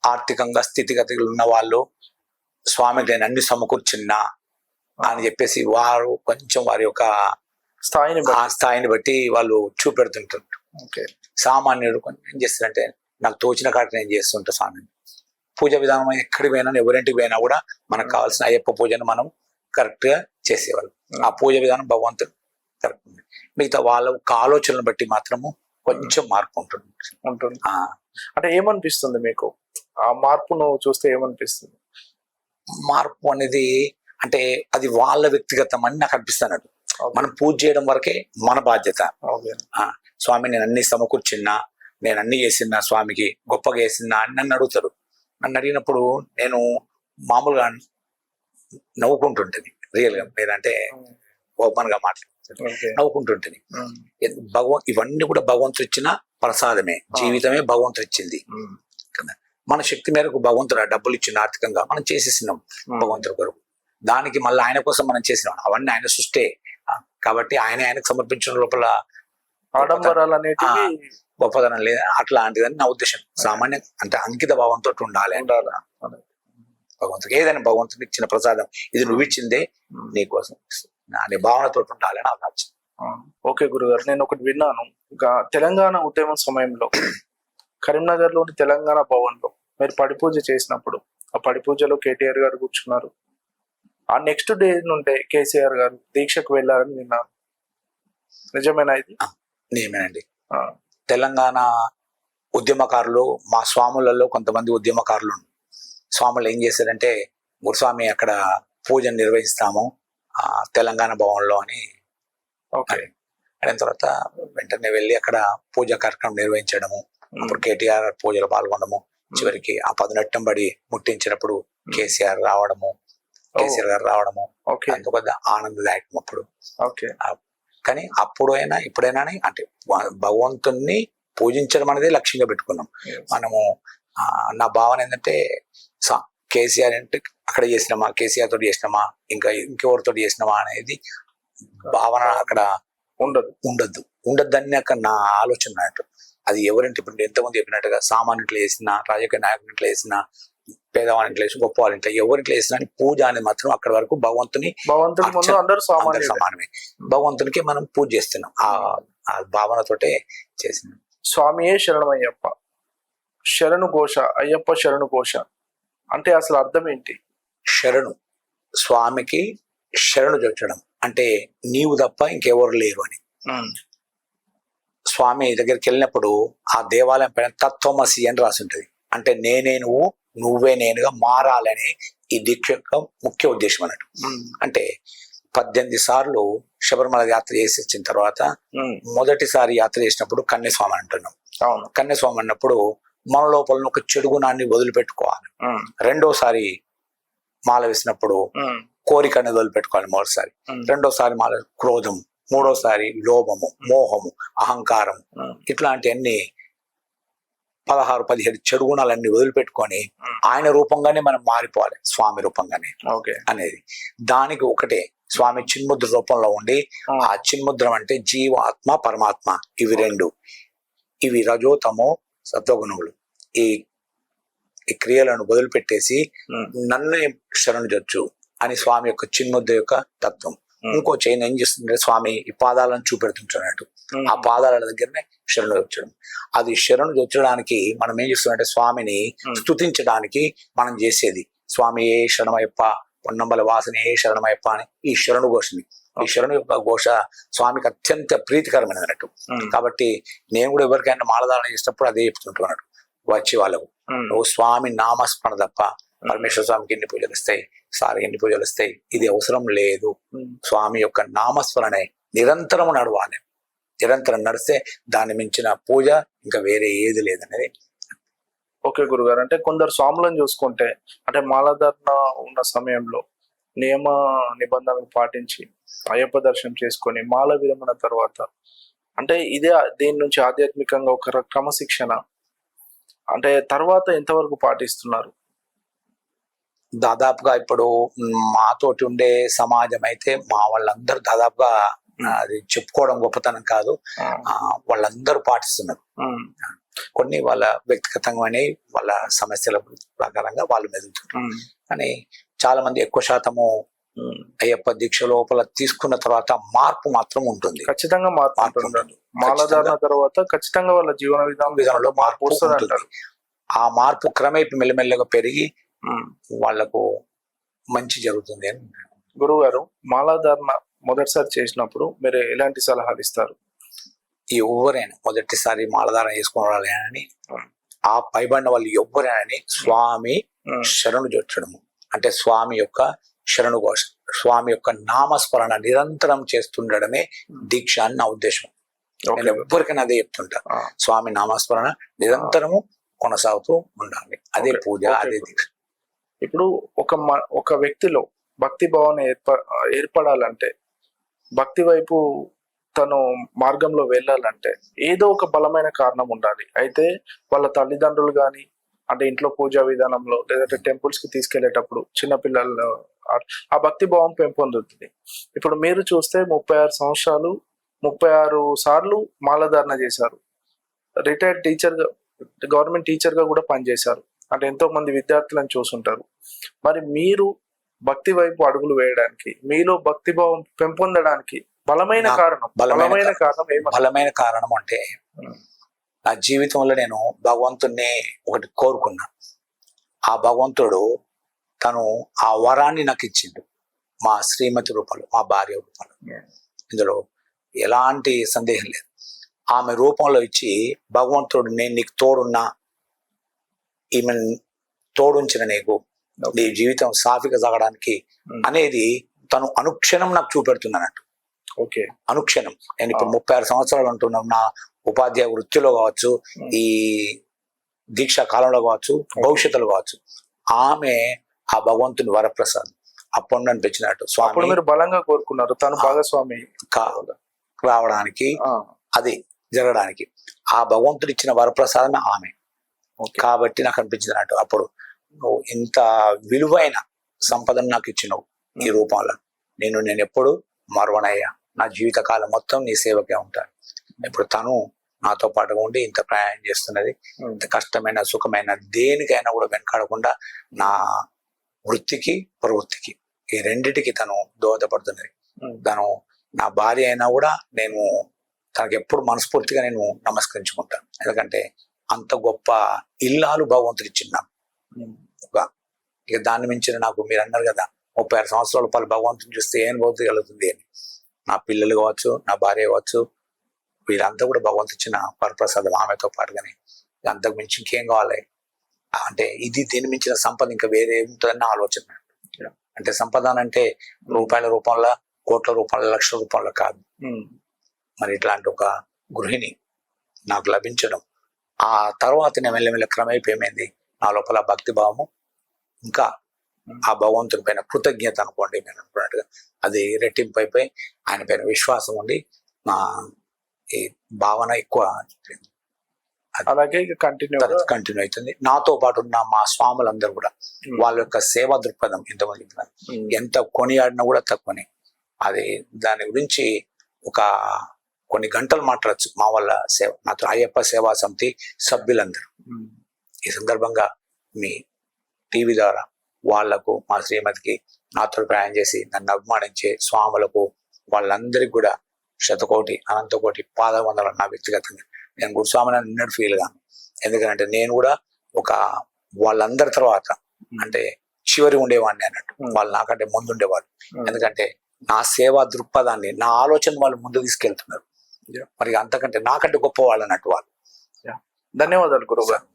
[SPEAKER 3] ఆర్థికంగా స్థితిగతులు ఉన్న వాళ్ళు స్వామికి నేను అన్ని సమకూర్చున్నా అని చెప్పేసి వారు కొంచెం వారి యొక్క స్థాయిని బట్టి వాళ్ళు చూపెడుతుంటారు. సామాన్యుడు కొంచెం ఏం చేస్తారంటే నాకు తోచిన కాడికి నేను చేస్తుంటా స్వామిని. పూజ విధానం ఎక్కడికి పోయినా ఎవరింటికి పోయినా కూడా మనకు కావాల్సిన అయ్యప్ప పూజను మనం కరెక్ట్ గా చేసేవాళ్ళు. ఆ పూజ విధానం భగవంతుడు కరెక్ట్ ఉంది. మిగతా వాళ్ళ ఆలోచనలు బట్టి మాత్రము కొంచెం మార్పు ఉంటుంది.
[SPEAKER 2] అంటే ఏమనిపిస్తుంది మీకు ఆ మార్పును చూస్తే? ఏమనిపిస్తుంది?
[SPEAKER 3] మార్పు అనేది అంటే అది వాళ్ళ వ్యక్తిగతం అని నాకు అనిపిస్తున్నట్టు. మనం పూజ చేయడం వరకే మన బాధ్యత. స్వామి నేను అన్ని సమకూర్చున్నా, నేను అన్ని చేసినా, స్వామికి గొప్పగా చేసినా అని నన్ను అడుగుతారు. నన్ను అడిగినప్పుడు నేను మామూలుగా నవ్వుకుంటుంటుంది, రియల్ గా లేదంటే ఓపెన్ గా మాట్లాడుతుంది, నవ్వుకుంటుంటుంది. ఇవన్నీ కూడా భగవంతుడు ఇచ్చిన ప్రసాదమే, జీవితమే భగవంతుడు ఇచ్చింది కదా. మన శక్తి మేరకు భగవంతుడు డబ్బులు ఇచ్చిన ఆర్థికంగా మనం చేసేసినాం భగవంతుడి కొరకు. దానికి మళ్ళీ ఆయన కోసం మనం చేసినాం, అవన్నీ ఆయన సృష్టే కాబట్టి ఆయనకు సమర్పించిన లోపల
[SPEAKER 2] ఆడంబరాలు అనేటివి
[SPEAKER 3] గొప్పదనం లేదా అట్లాంటిదని నా ఉద్దేశం. సామాన్యం అంటే అంకిత భావంతో ఉండాలి భగవంతుడికి. ఏదైనా భగవంతుడికి ఇచ్చిన ప్రసాదం ఇది నువ్వు ఇచ్చిందే నీకోసం అనే భావనతో ఉండాలని నాకు నచ్చింది.
[SPEAKER 2] ఓకే గురుగారు, నేను ఒకటి విన్నాను. తెలంగాణ ఉద్యమం సమయంలో కరీంనగర్ లోని తెలంగాణ భవన్ లో మీరు పడి పూజ చేసినప్పుడు ఆ పడి పూజలో కేటీఆర్ గారు కూర్చున్నారు. ఆ నెక్స్ట్ డే నుండే కేసీఆర్ గారు దీక్షకు వెళ్ళారని విన్నాను. నిజమేనా ఇది?
[SPEAKER 3] నిజమేనండి. తెలంగాణ ఉద్యమకారులు మా స్వాములలో కొంతమంది ఉద్యమకారులు స్వాములు ఏం చేశారంటే గురుస్వామి అక్కడ పూజను నిర్వహిస్తాము తెలంగాణ భవన్లో అని అయిన తర్వాత వెంటనే వెళ్ళి అక్కడ పూజా కార్యక్రమం నిర్వహించడము. అప్పుడు కేటీఆర్ పూజలు పాల్గొనడము, చివరికి ఆ పదునెట్టం బడి ముట్టించినప్పుడు కేసీఆర్ గారు రావడము అందుకు ఆనందదాయకం అప్పుడు. కానీ అప్పుడైనా ఇప్పుడైనా అంటే భగవంతుణ్ణి పూజించడం అనేది లక్ష్యంగా పెట్టుకున్నాం మనము. నా భావన ఏంటంటే కేసీఆర్ అంటే అక్కడ చేసినామా, కేసీఆర్ తోటి చేసినామా, ఇంకెవరితో చేసినామా అనేది భావన అక్కడ ఉండద్దని అక్కడ నా ఆలోచన అన్నట్టు. అది ఎవరింటి ఇప్పుడు ఎంతమంది చెప్పినట్టుగా సామాన్యుట్లు చేసినా, రాజకీయ నాయకులు చేసినా, పేదవాళ్ళ ఇంట్లో వేసి గొప్ప వాళ్ళ ఇంట్లో ఎవరింట్లో వేసినా పూజ అనేది మాత్రం అక్కడి వరకు భగవంతుని
[SPEAKER 2] ముందు అందరూ
[SPEAKER 3] అందరు సమానమే. భగవంతునికి మనం పూజ చేస్తున్నాం ఆ భావనతోటే చేసినాం.
[SPEAKER 2] స్వామియే శరణమయ్యప్ప, శరణు ఘోష, అయ్యప్ప శరణు ఘోష అంటే అసలు అర్థం ఏంటి?
[SPEAKER 3] శరణు, స్వామికి శరణు చొచ్చడం అంటే నీవు తప్ప ఇంకెవరు లేరు అని. స్వామి దగ్గరికి వెళ్ళినప్పుడు ఆ దేవాలయం పైన తత్వమసి అని రాసి ఉంటుంది. అంటే నేనే నువ్వు, నువ్వే నేనుగా మారాలని ఈ దీక్ష యొక్క ముఖ్య ఉద్దేశం అన్నట్టు. అంటే 18 సార్లు శబరిమల యాత్ర చేసి వచ్చిన తర్వాత మొదటిసారి యాత్ర చేసినప్పుడు కన్యస్వామి అంటున్నాం. కన్యస్వామి అన్నప్పుడు మన లోపల ఒక చెడు గుణాన్ని వదిలిపెట్టుకోవాలి. రెండోసారి మాల వేసినప్పుడు కోరికని వదిలిపెట్టుకోవాలి. మొదటిసారి. రెండోసారి మాల క్రోధం, మూడోసారి లోభము, మోహము, అహంకారం, ఇట్లాంటివన్నీ 16-17 చెడు గుణాలన్నీ వదిలిపెట్టుకొని ఆయన రూపంగానే మనం మారిపోవాలి, స్వామి రూపంగానే అనేది. దానికి ఒకటే స్వామి చిన్ముద్ర రూపంలో ఉండి, ఆ చిన్ముద్రం అంటే జీవ, ఆత్మ, పరమాత్మ, ఇవి రెండు. ఇవి రజోతమో సత్వగుణములు. ఈ క్రియలను వదిలిపెట్టేసి నన్నే శరణు జొచ్చు అని స్వామి యొక్క చిన్ముద్ర యొక్క తత్వం. ఇంకో చైన్ ఏం చేస్తుంటే స్వామి ఈ పాదాలను చూపెడుతుంటున్నట్టు, ఆ పాదాల దగ్గరనే శరణు జొచ్చడం. అది శరణు జొచ్చడానికి మనం ఏం చేస్తున్నామంటే స్వామిని స్తుతించడానికి మనం చేసేది స్వామి ఏ శరణమయ్యప్ప, పొన్నంబల వాసని ఏ శరణమయ్యప్ప అని ఈ శరణు ఘోషని. ఈ శరణు యొక్క ఘోష స్వామికి అత్యంత ప్రీతికరమైనది అన్నట్టు. కాబట్టి నేను కూడా ఎవరికైనా మాలధారణ చేసినప్పుడు అదే చెప్తుంటున్నాడు వచ్చి వాళ్ళకు, నువ్వు స్వామి నామస్మరణ తప్ప పరమేశ్వర స్వామికి ఎన్ని పూజలు వస్తాయి, సారి ఎన్ని పూజలు వస్తాయి, ఇది అవసరం లేదు. స్వామి యొక్క నామస్మరణే నిరంతరం నడవాలి. నిరంతరం నడిస్తే దాన్ని మించిన పూజ ఇంకా వేరే ఏది లేదనేది.
[SPEAKER 2] ఓకే గురుగారు, అంటే కొందరు స్వాములను చూసుకుంటే అంటే మాలధారణ ఉన్న సమయంలో నియమ నిబంధనలు పాటించి అయ్యప్ప దర్శనం చేసుకొని మాల విరమణ తర్వాత అంటే ఇదే దీని నుంచి ఆధ్యాత్మికంగా ఒక క్రమశిక్షణ అంటే తర్వాత ఎంతవరకు పాటిస్తున్నారు?
[SPEAKER 3] దాదాపుగా ఇప్పుడు మాతోటి ఉండే సమాజం అయితే మా వాళ్ళందరూ దాదాపుగా అది చెప్పుకోవడం గొప్పతనం కాదు, వాళ్ళందరూ పాటిస్తున్నారు. కొన్ని వాళ్ళ వ్యక్తిగతంగానే వాళ్ళ సమస్యల ప్రకారంగా వాళ్ళు మెదులుతున్నారు. కానీ చాలా మంది ఎక్కువ శాతము అయ్యప్ప దీక్ష లోపల తీసుకున్న తర్వాత మార్పు మాత్రం ఉంటుంది.
[SPEAKER 2] ఖచ్చితంగా మార్పు ఉంటుంది. మాలధారణ తర్వాత ఖచ్చితంగా వాళ్ళ జీవన విధానంలో మార్పు వస్తుంది.
[SPEAKER 3] ఆ మార్పు క్రమేపీ మెల్లమెల్లగా పెరిగి వాళ్లకు మంచి జరుగుతుంది అని.
[SPEAKER 2] గురువు గారు, మాలాధారణ మొదటిసారి చేసినప్పుడు మీరు ఎలాంటి సలహాలు ఇస్తారు?
[SPEAKER 3] ఎవరైనా మొదటిసారి మాలధారణ చేసుకోవాలని ఆ పైబడిన వాళ్ళు ఎవరైనా స్వామి శరణు జొచ్చడము అంటే స్వామి యొక్క శరణు ఘోష, స్వామి యొక్క నామస్మరణ నిరంతరం చేస్తుండడమే దీక్ష అని నా ఉద్దేశం. నేను ఎవరికైనా అదే చెప్తుంటా, స్వామి నామస్మరణ నిరంతరము కొనసాగుతూ ఉండాలి. అదే పూజ, అదే దీక్ష.
[SPEAKER 2] ఇప్పుడు ఒక వ్యక్తిలో భక్తి భావన ఏర్పడాలంటే, భక్తి వైపు తను మార్గంలో వెళ్ళాలంటే ఏదో ఒక బలమైన కారణం ఉండాలి. అయితే వాళ్ళ తల్లిదండ్రులు కానీ అంటే ఇంట్లో పూజా విధానంలో లేదంటే టెంపుల్స్ కి తీసుకెళ్లేటప్పుడు చిన్నపిల్లలు ఆ భక్తి భావం పెంపొందుతుంది. ఇప్పుడు మీరు చూస్తే 36 సంవత్సరాలు 36 సార్లు మాలధారణ చేశారు. రిటైర్డ్ టీచర్ గా, గవర్నమెంట్ టీచర్ గా కూడా పనిచేశారు. అంటే ఎంతో మంది విద్యార్థులను చూసుంటారు. మరి మీరు భక్తి వైపు అడుగులు వేయడానికి, మీలో భక్తి భావం పెంపొందడానికి బలమైన
[SPEAKER 3] కారణం అంటే నా జీవితంలో నేను భగవంతుణ్ణి ఒకటి కోరుకున్నా. ఆ భగవంతుడు తను ఆ వరాన్ని నాకు ఇచ్చిండు, మా శ్రీమతి రూపంలో, మా భార్య రూపంలో. ఇందులో ఎలాంటి సందేహం లేదు. ఆమె రూపంలో ఇచ్చి భగవంతుడు నేను నీకు తోడున్నా, ఈమె తోడుంచిన నీకు నీ జీవితం సాఫీగా సాగడానికి అనేది తను అనుక్షణం నాకు చూపెడుతున్నట్టు.
[SPEAKER 2] ఓకే,
[SPEAKER 3] అనుక్షణం. నేను ఇప్పుడు 36 సంవత్సరాలు ఉంటున్నాం. నా ఉపాధ్యాయ వృత్తిలో కావచ్చు, ఈ దీక్షా కాలంలో కావచ్చు, భవిష్యత్తులో కావచ్చు, ఆమె ఆ భగవంతుని వరప్రసాదం అప్పుడు అనిపించినట్టు. స్వామి
[SPEAKER 2] మీరు బలంగా కోరుకున్నారు తను భాగస్వామి
[SPEAKER 3] రావడానికి, అది జరగడానికి ఆ భగవంతుడు ఇచ్చిన వరప్రసాదమే ఆమె. కాబట్టి నాకు అనిపించినట్టు అప్పుడు నువ్వు ఇంత విలువైన సంపదను నాకు ఇచ్చినవు ఈ రూపంలో, నేను ఎప్పుడు మరవనయ్యా, నా జీవితకాలం మొత్తం నీ సేవకే ఉంటాను. ఇప్పుడు తను నాతో పాటుగా ఉండి ఇంత ప్రయాణం చేస్తున్నది. ఇంత కష్టమైన సుఖమైన దేనికైనా కూడా వెనకాడకుండా నా వృత్తికి ప్రవృత్తికి ఈ రెండిటికి తను దోహదపడుతున్నది. తను నా భార్య అయినా కూడా నేను తనకి ఎప్పుడు మనస్ఫూర్తిగా నేను నమస్కరించుకుంటాను. ఎందుకంటే అంత గొప్ప ఇల్లాలు భగవంతుడు ఇచ్చింది నాకు. ఇక దాన్ని మించిన నాకు మీరు అన్నారు కదా 36 సంవత్సరాల పాటు భగవంతుని చూస్తే ఏం భౌతిక కలుగుతుంది అని. నా పిల్లలు కావచ్చు, నా భార్య కావచ్చు, వీళ్ళంతా కూడా భగవంతు ఇచ్చిన వరప్రసాదం. ఆమెతో పాటుగానే అంతకు మించి ఇంకేం కావాలి అంటే ఇది దీని మించిన సంపద ఇంకా వేరే ఏముంటుందన్న ఆలోచన. అంటే సంపద అంటే రూపాయల రూపంలో, కోట్ల రూపంలో, లక్షల రూపంలో కాదు. మరి ఇట్లాంటి ఒక గృహిణి నాకు లభించడం, ఆ తర్వాత నేను మెల్లమెల్ల క్రమైపోయింది నా లోపల భక్తి భావము, ఇంకా ఆ భగవంతుని పైన కృతజ్ఞత అనుకోండి నేను అనుకున్నట్టుగా అది రెట్టింపు అయిపోయి ఆయన పైన విశ్వాసం ఉండి నా ఈ భావన ఎక్కువ
[SPEAKER 2] అలాగే కంటిన్యూ
[SPEAKER 3] అవుతుంది. నాతో పాటు ఉన్న మా స్వాములందరూ కూడా వాళ్ళ యొక్క సేవా దృక్పథం ఎంతమంది ఎంత కొనియాడినా కూడా తక్కువనే. అది దాని గురించి ఒక కొన్ని గంటలు మాట్లాడచ్చు మా వాళ్ళ సేవ, నాతో అయ్యప్ప సేవా సమితి సభ్యులందరూ. ఈ సందర్భంగా మీ టీవీ ద్వారా వాళ్లకు, మా శ్రీమతికి, నాతో ప్రయాణం చేసి నన్ను అభిమానించే స్వాములకు వాళ్ళందరికీ కూడా శతకోటి అనంతకోటి పాదవందనాలు. నా వ్యక్తిగతంగా నేను గురుస్వామిని నిన్నటి ఫీల్ గాను. ఎందుకంటే నేను కూడా ఒక వాళ్ళందరి తర్వాత అంటే చివరి ఉండేవాడిని అన్నట్టు. వాళ్ళు నాకంటే ముందు ఉండేవాళ్ళు. ఎందుకంటే నా సేవా దృక్పథాన్ని, నా ఆలోచన వాళ్ళు ముందు తీసుకెళ్తున్నారు. మరి అంతకంటే నాకంటే గొప్ప వాళ్ళు అన్నట్టు వాళ్ళు.
[SPEAKER 2] ధన్యవాదాలు గురువు గారు.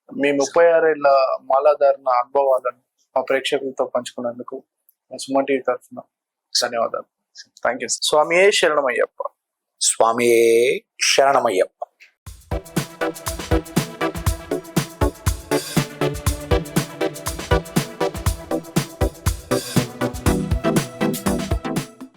[SPEAKER 2] మీ 36 ఏళ్ల మాలాధారణ అనుభవాలను మా ప్రేక్షకులతో పంచుకున్నందుకు సుమన్ టీవీ తరఫున ధన్యవాదాలు. Thank you. స్వామియే శరణమయ్యప్ప.
[SPEAKER 3] స్వామియే శరణమయ్యప్ప.